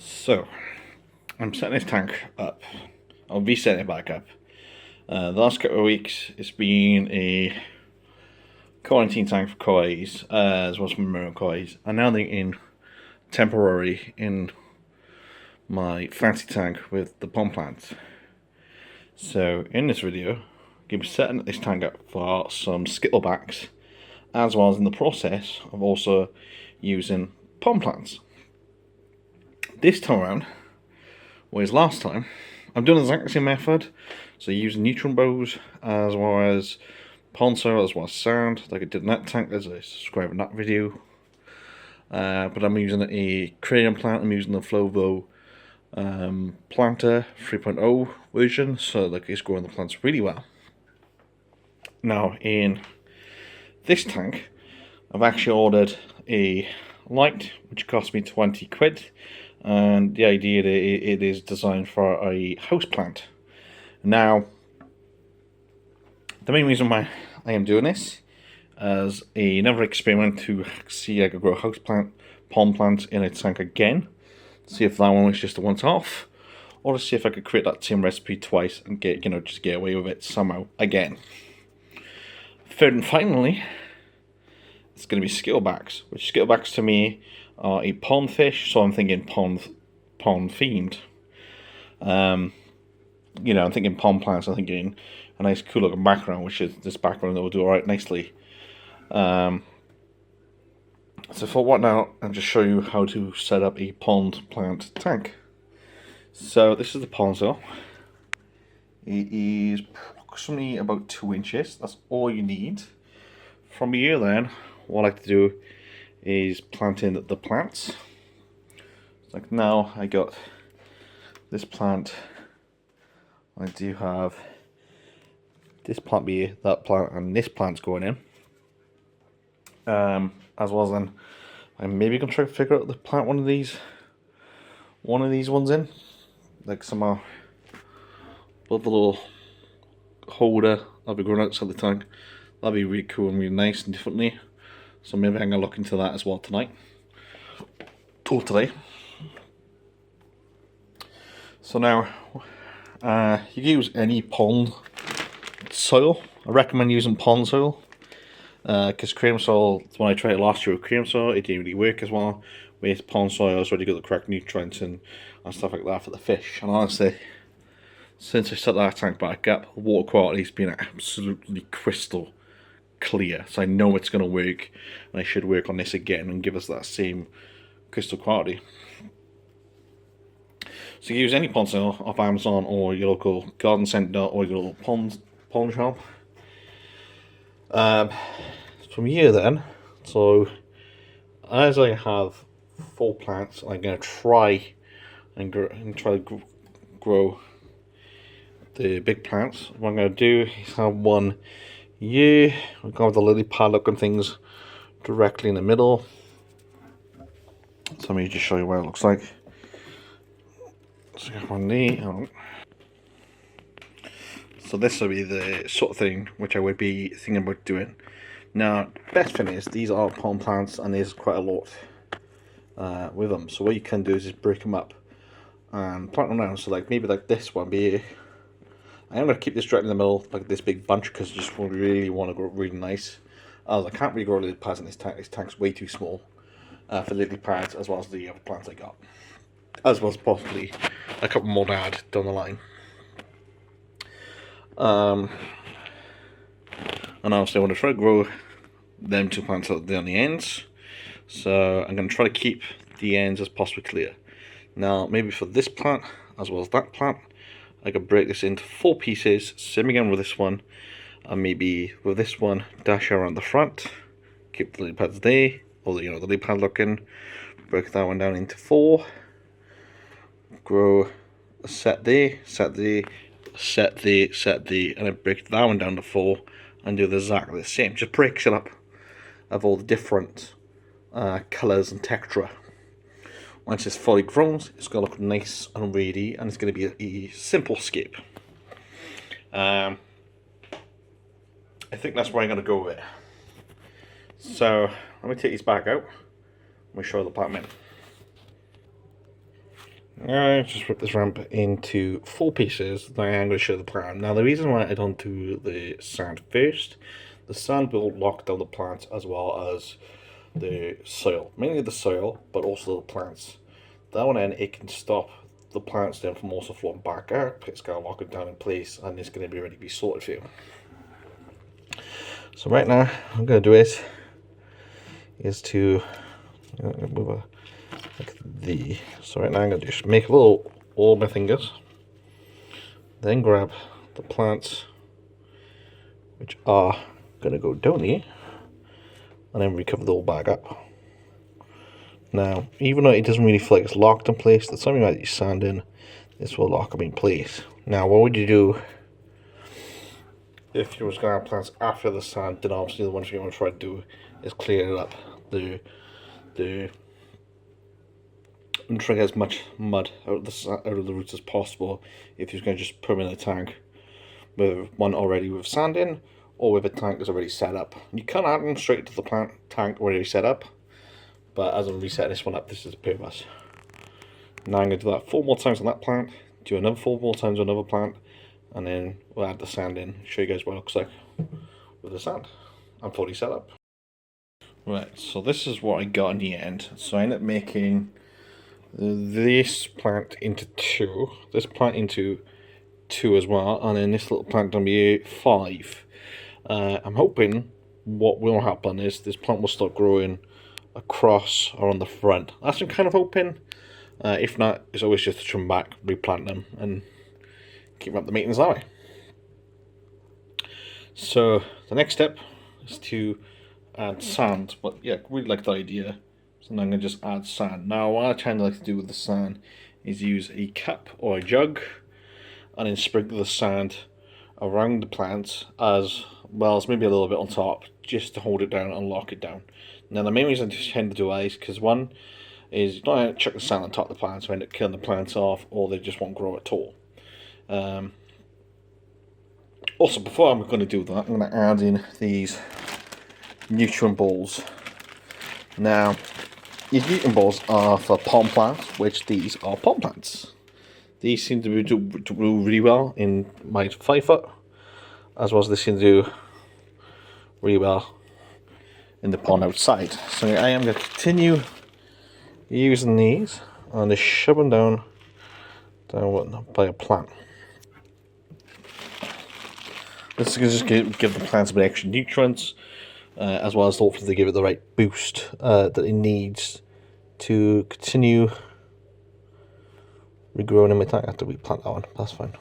So, I'm setting this tank up. I'll be setting it back up. The last couple of weeks, it's been a quarantine tank for koi's, as well as some marine koi's. I'm now thinking temporary in my fancy tank with the pond plants. So, in this video, I'm going to be setting this tank up for some skittlebacks, as well as in the process of also using pond plants. This time around, whereas last time, I'm doing the exact same method, so using neutron bows as well as pond soil as well as sand, like I did in that tank. There's a subscribe in that video. But I'm using a aquarium plant. I'm using the Flovo Planter 3.0 version, so like it's growing the plants really well. Now in this tank, I've actually ordered a light which cost me 20 quid. And the idea that it is designed for a house plant. Now, the main reason why I am doing this as another experiment to see if I could grow a house plant, pond plant in a tank again, see if that one was just a once-off, or to see if I could create that same recipe twice and just get away with it somehow again. Third and finally, it's going to be skittlebacks, which skittlebacks to me are a pond fish, so I'm thinking pond themed. I'm thinking pond plants. I'm thinking a nice cool looking background, which is this background that will do alright nicely. So for what now, I'll just show you how to set up a pond plant tank. So this is the pond soil. It is approximately about 2 inches. That's all you need. From here then, what I like to do is plant in the plants. Like now I got this plant. I do have this plant here, that plant, and this plant's going in. As well as then I'm maybe gonna try to figure out to plant one of these ones in. Like somehow above the little holder I'll be growing outside the tank. That'd be really cool and really nice and differently. So maybe I'm going to look into that as well tonight. Or today. So now, you can use any pond soil. I recommend using pond soil. Because aquarium soil, when I tried it last year with aquarium soil, it didn't really work as well. With pond soil, it's already got the correct nutrients and stuff like that for the fish. And honestly, since I set that tank back up, the water quality's been absolutely crystal clear, so I know it's going to work, and I should work on this again and give us that same crystal quality. So you use any pond soil off Amazon or your local garden centre or your local pond shop. From here then, so as I have 4 plants, I'm going to try to grow the big plants. What I'm going to do is have one here. I've got the lily pad looking things directly in the middle. So let me just show you what it looks like. So one there. So this will be the sort of thing which I would be thinking about doing. Now, best thing is these are pond plants and there's quite a lot with them. So what you can do is just break them up and plant them down. So like maybe like this one be. I'm going to keep this directly in the middle, like this big bunch, because I just really want to grow really nice. As I can't really grow lily pads in this tank. This tank's way too small for lily pads, as well as the other plants I got. As well as possibly a couple more to add down the line. And obviously I want to try to grow them 2 plants out there on the ends. So I'm going to try to keep the ends as possibly clear. Now maybe for this plant, as well as that plant, I could break this into 4 pieces, same again with this one, and maybe with this one, dash around the front, keep the lily pads there, or the lily pad looking, break that one down into 4, grow a set there, set there, set there, set there, and then break that one down to 4, and do exactly the same. Just breaks it up of all the different colours and texture. Once it's fully grown, it's going to look nice and ready, and it's going to be a simple skip. I think that's where I'm going to go with it. So, let me take these back out, and we'll show the plant in. I just rip this ramp into 4 pieces, then I'm going to show the plan. Now the reason why I don't do the sand first, the sand will lock down the plants as well as the soil. Mainly the soil, but also the plants. That one then it can stop the plants then from also floating back up. It's going to lock it down in place and it's going to be ready to be sorted for you. So right now, I'm going to do is to move a like the. So right now I'm going to just make a little all my fingers, then grab the plants which are going to go down here, and then recover the whole bag up. Now, even though it doesn't really feel like it's locked in place, there's something like you sand in, this will lock them in place. Now, what would you do if you was going to have plants after the sand? Then obviously the one thing you want to try to do is clear it up. And try to get as much mud out of the roots as possible if you're going to just put them in a tank with one already with sand in, or with a tank that's already set up. You can add them straight to the plant tank already set up, but as I'm resetting this one up, this is the purpose. Now I'm going to do that 4 more times on that plant, do another 4 more times on another plant, and then we'll add the sand in, show you guys what it looks like with the sand. I'm fully set up. Right, so this is what I got in the end. So I ended up making this plant into 2, this plant into 2 as well, and then this little plant going to be 5. I'm hoping what will happen is this plant will start growing across or on the front. That's what I'm kind of hoping. If not, it's always just to trim back, replant them, and keep up the maintenance that way. So the next step is to add sand, but yeah, really like the idea. So now I'm going to just add sand. Now what I kind of like to do with the sand is use a cup or a jug and then sprinkle the sand around the plants as well as maybe a little bit on top, just to hold it down and lock it down. Now the main reason I tend to do that is because one is you don't chuck the sand on top of the plants, so end up killing the plants off, or they just won't grow at all. Also, before I'm going to do that, I'm going to add in these nutrient balls. Now, these nutrient balls are for palm plants, which these are palm plants. These seem to do really well in my 5 foot, as well as they seem to do really well in the pond outside. So I am going to continue using these and just shove them down by a plant. This is going to just give the plants a bit extra nutrients, as well as hopefully give it the right boost that it needs to continue regrowing in my tank. I have to replant that one, that's fine.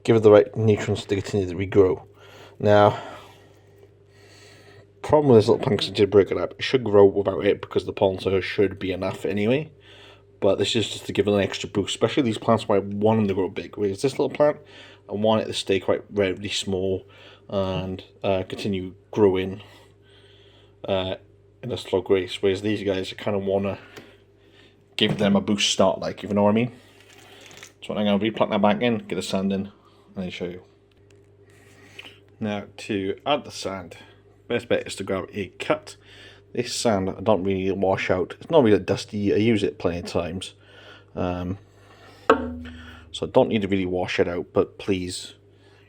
Give it the right nutrients to continue to regrow. Now, problem with this little plant, because I did break it up, it should grow without it because the pollen soil should be enough anyway. But this is just to give it an extra boost, especially these plants where I want them to grow big. Whereas this little plant, I want it to stay quite relatively small and continue growing in a slow grace. Whereas these guys, I kind of want to give them a boost start, like, if you know what I mean. So I'm going to replant that back in, get the sand in, and then show you. Now to add the sand, best bet is to grab a cut. This sand I don't really wash out. It's not really dusty. I use it plenty of times, so I don't need to really wash it out. But please,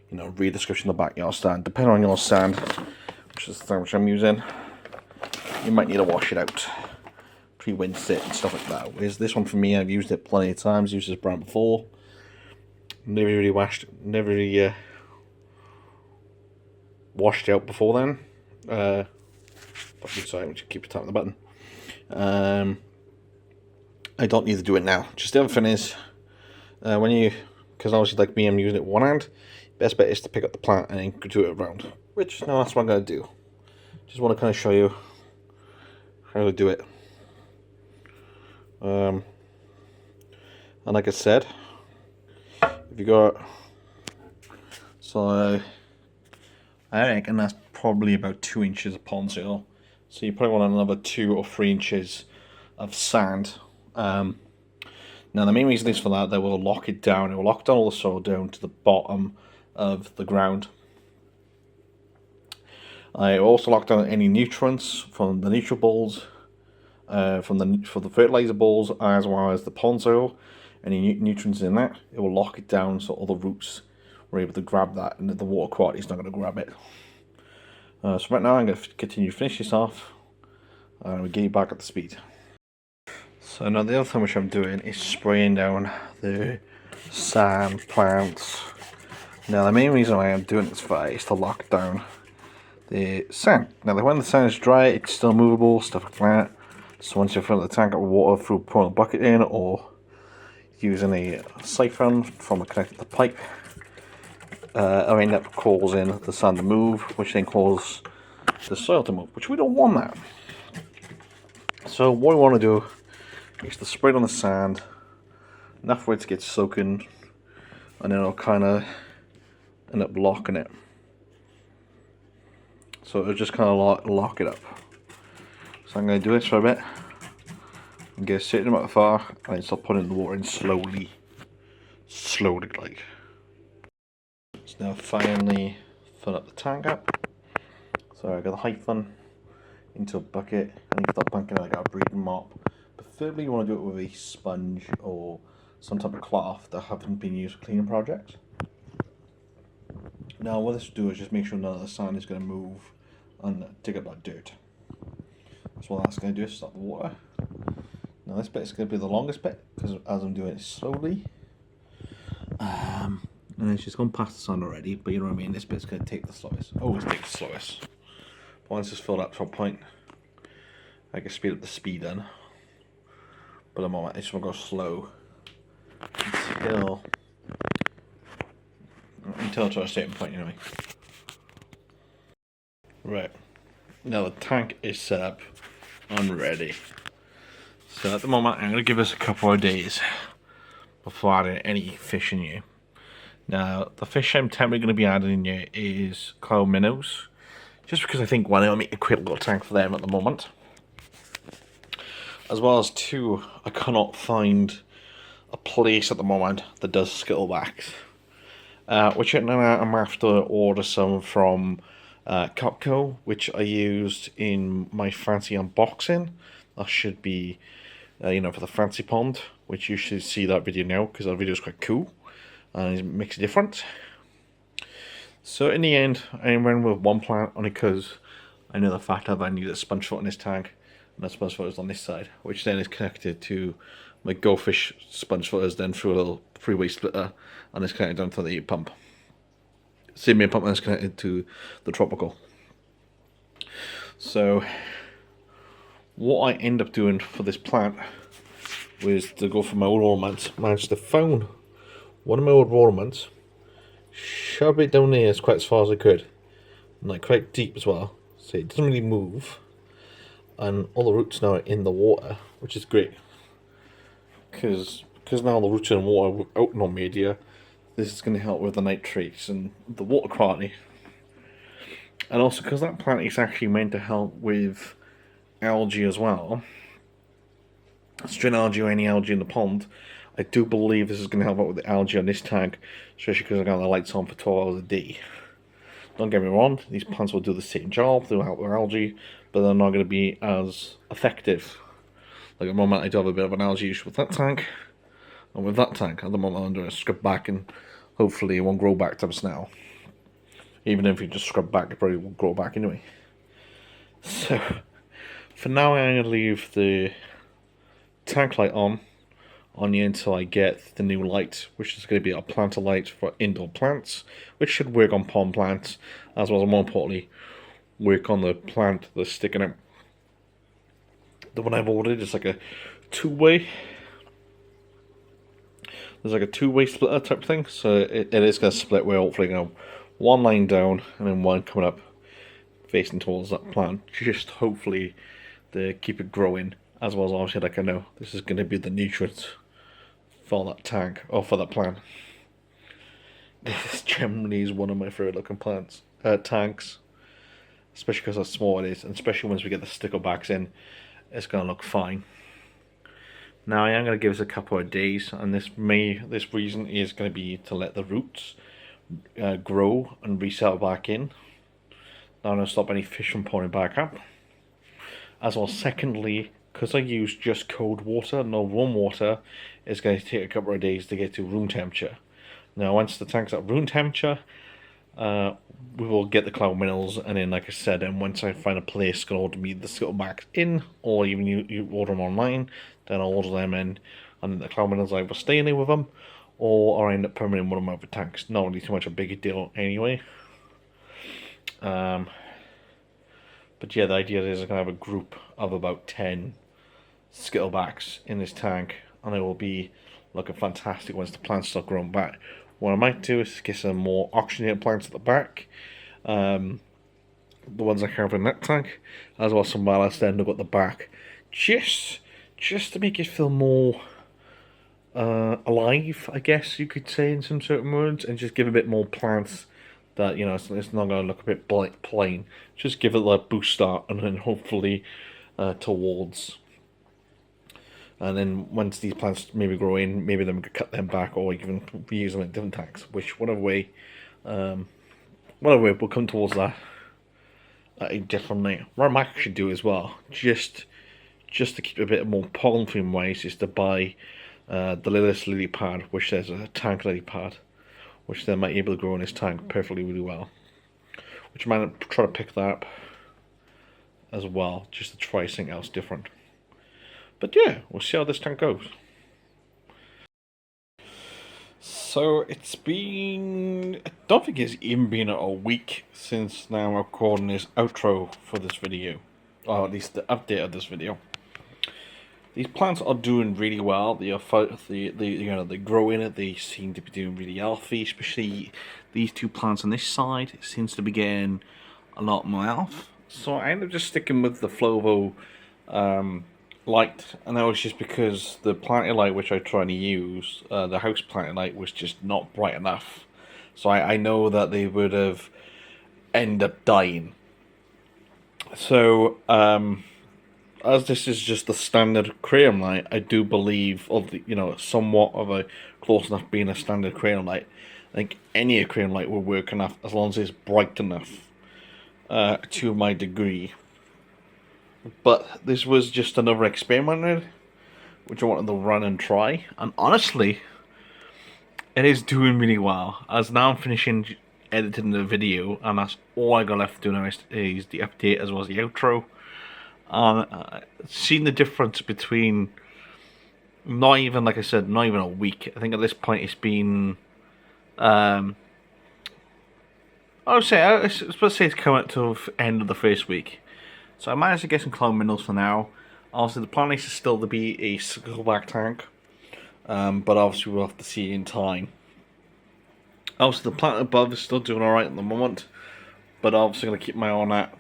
you know, read the description on the back of your stand. Depending on your sand, which is the thing which I'm using, you might need to wash it out, pre-rinse it and stuff like that. Whereas this one for me, I've used it plenty of times. Used this brand before. Never really washed it out before then. Sorry, keep tapping the button. I don't need to do it now. Just the other thing is, because obviously like me, I'm using it with one hand. Best bet is to pick up the plant and then do it around. Which, no, that's what I'm going to do. Just want to kind of show you how to do it. And like I said, if you got, so I reckon that's probably about 2 inches of pond soil. So you probably want another 2 or 3 inches of sand. Now the main reason is for that will lock it down. It will lock down all the soil down to the bottom of the ground. I also lock down any nutrients from the nutrient balls, for the fertilizer balls as well as the pond soil. Any nutrients in that, it will lock it down so all the roots were able to grab that, and the water quality is not going to grab it. So right now I'm going to continue to finish this off, and we'll get you back at the speed. So now the other thing which I'm doing is spraying down the sand plants. Now the main reason why I'm doing this fire is to lock down the sand. Now when the sand is dry, it's still movable, stuff like that. So once you fill the tank up with water through pouring the bucket in, or using a siphon from a connected to the pipe, I end up causing the sand to move, which then causes the soil to move, which we don't want that. So what we want to do is to spread on the sand enough for it to get soaking, and then it'll kind of end up locking it. So it'll just kind of lock it up. So I'm going to do this for a bit and get a certain amount of fire, and then start putting the water in slowly like. So now finally fill up the tank up. So I got the hyphon into a bucket, and you start bunking like a breathing mop. Preferably you want to do it with a sponge or some type of cloth that haven't been used for cleaning projects. Now what this will do is just make sure none of the sand is going to move and dig up that dirt. That's what that's going to do, is stop the water. Now this bit is going to be the longest bit, because as I'm doing it slowly, and it's just gone past the sand already, but you know what I mean, this bit's going to take the slowest, always take the slowest. But once it's filled up to a point, I can speed up the speed then, but at the moment I just want to go slow until to a certain point, you know what I mean. Right, now the tank is set up and ready. So at the moment I'm going to give us a couple of days before adding any fish in here. Now the fish I'm temporarily going to be adding in here is cloud minnows, just because I think one, I'll make a quick little tank for them at the moment. As well as two, I cannot find a place at the moment that does skittlebacks. Which I'm after order some from Copco, which I used in my fancy unboxing. That should be, you know, for the fancy pond, which you should see that video now, because that video is quite cool and it makes a difference. So in the end, I went with one plant only because I know the fact that I need a sponge foot in this tank, and that sponge foot is on this side, which then is connected to my goldfish sponge footers, then through a little three-way splitter, and it's connected down to the pump. Same main pump is connected to the tropical. So what I end up doing for this plant was to go for my old ornaments. Managed to found one of my old ornaments, shove it down there as quite as far as I could, and like quite deep as well, so it doesn't really move, and all the roots now are in the water, which is great, because now the roots are in water without no media. This is going to help with the nitrates and the water quality, and also because that plant is actually meant to help with algae as well, string algae or any algae in the pond. I do believe this is going to help out with the algae on this tank, especially because I've got the lights on for 12 hours a day. Don't get me wrong, these plants will do the same job, they'll help with algae, but they're not going to be as effective. Like at the moment I do have a bit of an algae issue with that tank, and with that tank, at the moment I'm doing a scrub back, and hopefully it won't grow back to now. Even if you just scrub back, it probably won't grow back anyway. So, for now I'm going to leave the tank light on here until I get the new light, which is going to be a planter light for indoor plants, which should work on pond plants, as well as more importantly work on the plant that's sticking out. The one I've ordered is like a two-way, there's like a two-way splitter type thing, so it is going to split where hopefully one line down and then one coming up facing towards that plant, just hopefully to keep it growing, as well as obviously, like I know this is going to be the nutrients for that tank, or for that plant. This generally is one of my favourite looking plants, tanks, especially because how small it is, and especially once we get the sticklebacks in, it's going to look fine. Now I am going to give us a couple of days, and this reason is going to be to let the roots grow and resettle back in. Now I'm going to stop any fish from pouring back up. As well, secondly, because I use just cold water, no warm water, it's going to take a couple of days to get to room temperature. Now, once the tank's at room temperature, we will get the cloud minerals, and then, like I said, and once I find a place to order me the scuttlebacks in, or even you order them online, then I'll order them in, and then the cloud minerals either stay in there with them, or I end up putting them in one of my other tanks. Not really too much a bigger deal anyway. But yeah, the idea is I'm going to have a group of about 10 scuttlebacks in this tank, and it will be looking fantastic once the plants start growing back. What I might do is get some more oxygenated plants at the back, the ones I have in that tank, as well as some ballast end up at the back, just to make it feel more alive, I guess you could say in some certain words, and just give a bit more plants that, you know, it's not going to look a bit plain. Just give it that boost start, and then hopefully towards. And then once these plants maybe grow in, maybe then we could cut them back, or even reuse them in different tanks. Which whatever way we'll come towards that at a different night. What I might actually do as well, just to keep a bit more pollen free wise, is to buy the littlest lily pad, which there's a tank lily pad, which then might be able to grow in this tank perfectly really well. Which I might try to pick that up as well, just to try something else different. But yeah, we'll see how this tank goes. So it's been, I don't think it's even been a week since now I'm recording this outro for this video, or at least the update of this video. These plants are doing really well. They are they grow in it. They seem to be doing really healthy, especially these two plants on this side. It seems to be getting a lot more health. So I ended up just sticking with the Flovo light, and that was just because the planting light which I tried to use, the house planting light, was just not bright enough. So I know that they would have ended up dying. So as this is just the standard aquarium light, I do believe, of the, you know, somewhat of a close enough being a standard aquarium light. I think any aquarium light will work enough as long as it's bright enough to my degree. But this was just another experiment which I wanted to run and try, and honestly, it is doing really well. As now I'm finishing editing the video, and that's all I got left to do now is the update as well as the outro. Seeing the difference between, not even, like I said, not even a week. I think at this point it's been, I was supposed to say it's coming to the end of the first week. So I managed to get some cloud minerals for now. Obviously the plan is still to be a scuttleback tank, but obviously we'll have to see in time. Obviously the plant above is still doing alright at the moment, but obviously going to keep my eye on that,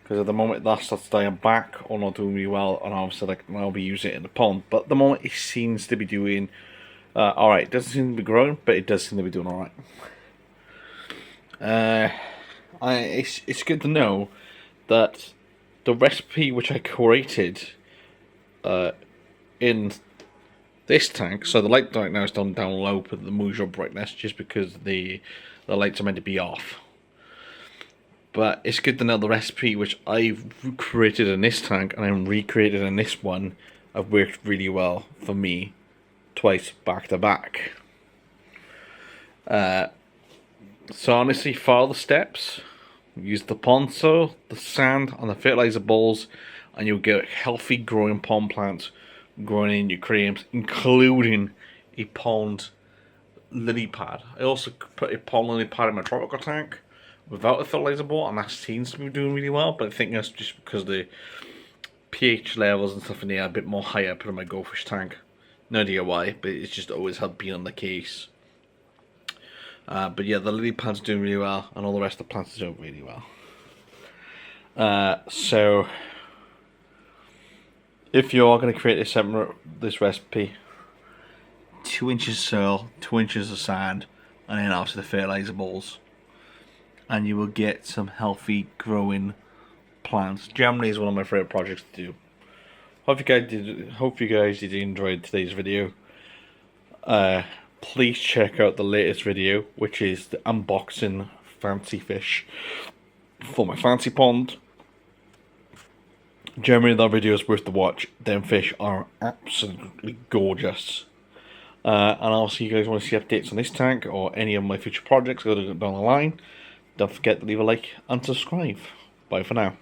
because at the moment that starts dying back or not doing really well, and obviously I'll be using it in the pond. But at the moment it seems to be doing alright. It doesn't seem to be growing, but it does seem to be doing alright. It's good to know that the recipe which I created in this tank, so the light right now is done down low with the usual brightness, just because the lights are meant to be off. But it's good to know the recipe which I've created in this tank and then recreated in this one have worked really well for me twice back to back. So honestly, follow the steps. Use the pond soil, the sand, and the fertilizer balls, and you'll get healthy growing pond plants growing in your aquariums, including a pond lily pad. I also put a pond lily pad in my tropical tank without a fertilizer ball, and that seems to be doing really well. But I think that's just because the pH levels and stuff in there are a bit more higher put in my goldfish tank. No idea why, but it's just always had been on the case. But yeah, the lily pad's doing really well, and all the rest of the plants are doing really well. So if you are going to create this recipe, 2 inches soil, 2 inches of sand, and then obviously the fertilizer balls, and you will get some healthy growing plants. Germany is one of my favorite projects to do. Hope you guys did enjoy today's video. Please check out the latest video, which is the unboxing fancy fish for my fancy pond. Generally, that video is worth the watch. Them fish are absolutely gorgeous. And also, you guys want to see updates on this tank or any of my future projects down the line, don't forget to leave a like and subscribe. Bye for now.